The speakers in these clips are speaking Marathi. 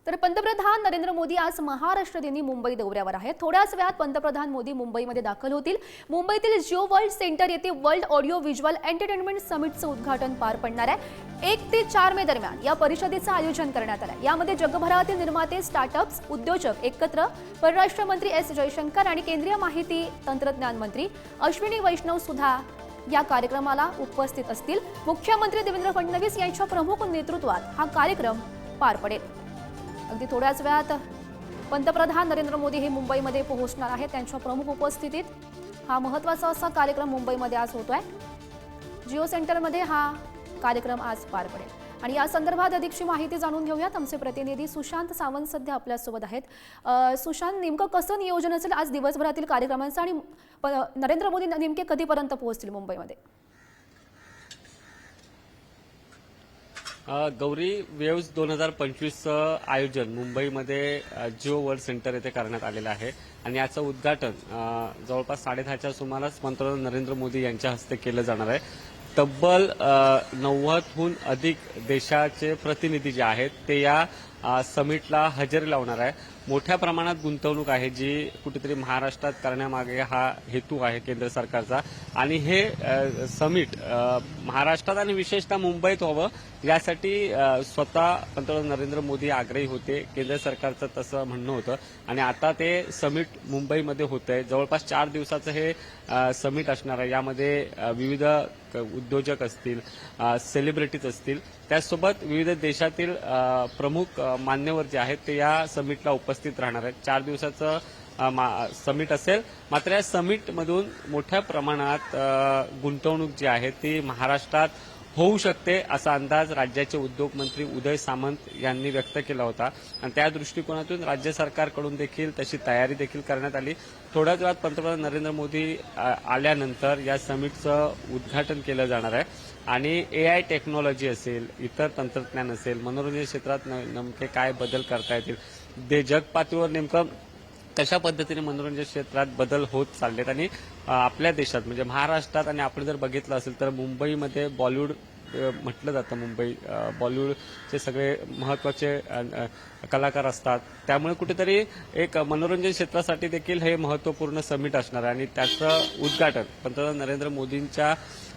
तर पंतप्रधान नरेंद्र मोदी आज महाराष्ट्र दिनी मुंबई दौऱ्यावर आहेत। थोड्याच वेळात पंतप्रधान मोदी मुंबईमध्ये दाखल होतील। मुंबईतील जिओ वर्ल्ड सेंटर येथे वर्ल्ड ऑडिओ व्हिज्युअल एंटरटेनमेंट समिटचं उद्घाटन पार पडणार आहे। 1 ते 4 मे दरम्यान या परिषदेचं आयोजन करण्यात आलं आहे। यामध्ये जगभरातील निर्माते, स्टार्टअप्स, उद्योजक एकत्र परराष्ट्र मंत्री एस जयशंकर आणि केंद्रीय माहिती तंत्रज्ञान मंत्री अश्विनी वैष्णव सुद्धा या कार्यक्रमाला उपस्थित असतील। मुख्यमंत्री देवेंद्र फडणवीस यांच्या प्रमुख नेतृत्वात हा कार्यक्रम पार पडेल। अगदी थोड्याच वेळात पंतप्रधान नरेंद्र मोदी हे मुंबईमध्ये पोहोचणार आहेत। त्यांच्या प्रमुख उपस्थितीत हा महत्त्वाचा असा कार्यक्रम मुंबईमध्ये आज होतोय। जिओ सेंटरमध्ये हा कार्यक्रम आज पार पडेल आणि या संदर्भात अधिकची माहिती जाणून घेऊयात। आमचे प्रतिनिधी सुशांत सावंत सध्या आपल्यासोबत आहेत। सुशांत, नेमकं कसं नियोजन असेल आज दिवसभरातील कार्यक्रमांचं आणि नरेंद्र मोदी नेमके कधीपर्यंत पोहोचतील मुंबईमध्ये? गौरी, वेव्स 2025चं आयोजन मुंबईमध्ये जिओ वर्ल्ड सेंटर येथे करण्यात आलेलं आहे आणि याचं उद्घाटन जवळपास 10:30च्या सुमारास पंतप्रधान नरेंद्र मोदी यांच्या हस्ते केलं जाणार आहे। तब्बल 90हून अधिक देशाचे प्रतिनिधी जे आहेत ते या समिटला हजेरी लावणार आहे। मोठ्या प्रमाणात गुंतवणूक आहे जी कुठेतरी महाराष्ट्रात करण्यामागे हा हेतू आहे केंद्र सरकारचा आणि हे समिट महाराष्ट्रात आणि विशेषतः मुंबईत व्हावं यासाठी स्वतः पंतप्रधान नरेंद्र मोदी आग्रही होते। केंद्र सरकारचं तसं म्हणणं होतं आणि आता ते समिट मुंबईमध्ये होत आहे। जवळपास 4 दिवसाचं हे समिट असणार आहे। यामध्ये विविध उद्योजक असतील, सेलिब्रिटीज असतील, त्याचसोबत विविध देशातील प्रमुख मान्यवर जे आहेत ते या समिटला उपस्थित राहणार आहेत। 4 दिवसाचं समिट असेल, मात्र या समिटमधून मोठ्या प्रमाणात गुंतवणूक जी आहे ती महाराष्ट्रात होऊ शकते असा अंदाज राज्याचे उद्योग मंत्री उदय सामंत यांनी व्यक्त केला होता आणि त्या दृष्टिकोनातून राज्य सरकारकडून देखील तशी तयारी देखील करण्यात आली। थोड्याच वेळात पंतप्रधान नरेंद्र मोदी आल्यानंतर या समिटचं उद्घाटन केलं जाणार आहे आणि AI टेक्नॉलॉजी असेल, इतर तंत्रज्ञान असेल, मनोरंजन क्षेत्रात नेमके काय बदल करता येतील, जगपातळीवर नेमकं कशा पद्धतीने मनोरंजन क्षेत्रात बदल होत चाललेत आणि आपल्या देशात म्हणजे महाराष्ट्रात आणि आपण जर बघितलं असेल तर मुंबईमध्ये बॉलिवूड म्हटलं जातं। मुंबई बॉलिवूडचे सगळे महत्त्वाचे कलाकार असतात, त्यामुळे कुठेतरी एक मनोरंजन क्षेत्रासाठी देखील हे महत्त्वपूर्ण समिट असणार आहे आणि त्याचं उद्घाटन पंतप्रधान नरेंद्र मोदींच्या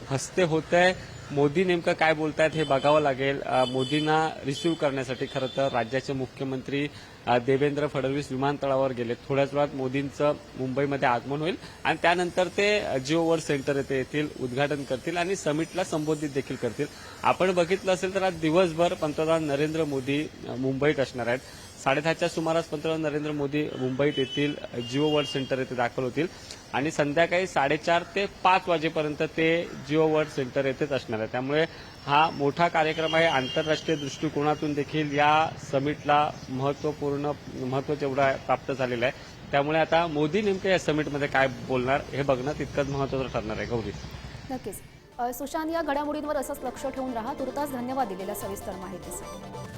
हस्ते होत आहे। मोदी नेमकं काय बोलतायत हे बघावं लागेल। मोदींना रिसीव्ह करण्यासाठी खरं तर राज्याचे मुख्यमंत्री देवेंद्र फडणवीस विमानतळावर गेले। थोड्याच वेळात मोदींचं मुंबईमध्ये आगमन होईल आणि त्यानंतर ते जिओ वर्ल्ड सेंटर येथे येथील उद्घाटन करतील आणि समिटला संबोधित देखील करतील। आपण बघितलं असेल तर आज दिवसभर पंतप्रधान नरेंद्र मोदी मुंबईत असणार आहेत। 10:30च्या सुमारास पंतप्रधान नरेंद्र मोदी मुंबईत येथील जिओ वर्ल्ड सेंटर येथे दाखल होतील आणि संध्याकाळी 4:30 ते 5 वाजेपर्यंत ते जिओ वर्ल्ड सेंटर येथेच असणार आहे। त्यामुळे हा मोठा कार्यक्रम आहे। आंतरराष्ट्रीय दृष्टिकोनातून देखील या समिटला महत्त्व तेवढं प्राप्त झालेलं आहे। त्यामुळे आता मोदी नेमकं या समिटमध्ये काय बोलणार हे बघणं तितकंच महत्त्वाचं ठरणार आहे। गौरी, नक्कीच सुशांत, या घडामोडींवर असंच लक्ष ठेवून राहा। तुर्तास धन्यवाद दिलेल्या सविस्तर माहितीसाठी।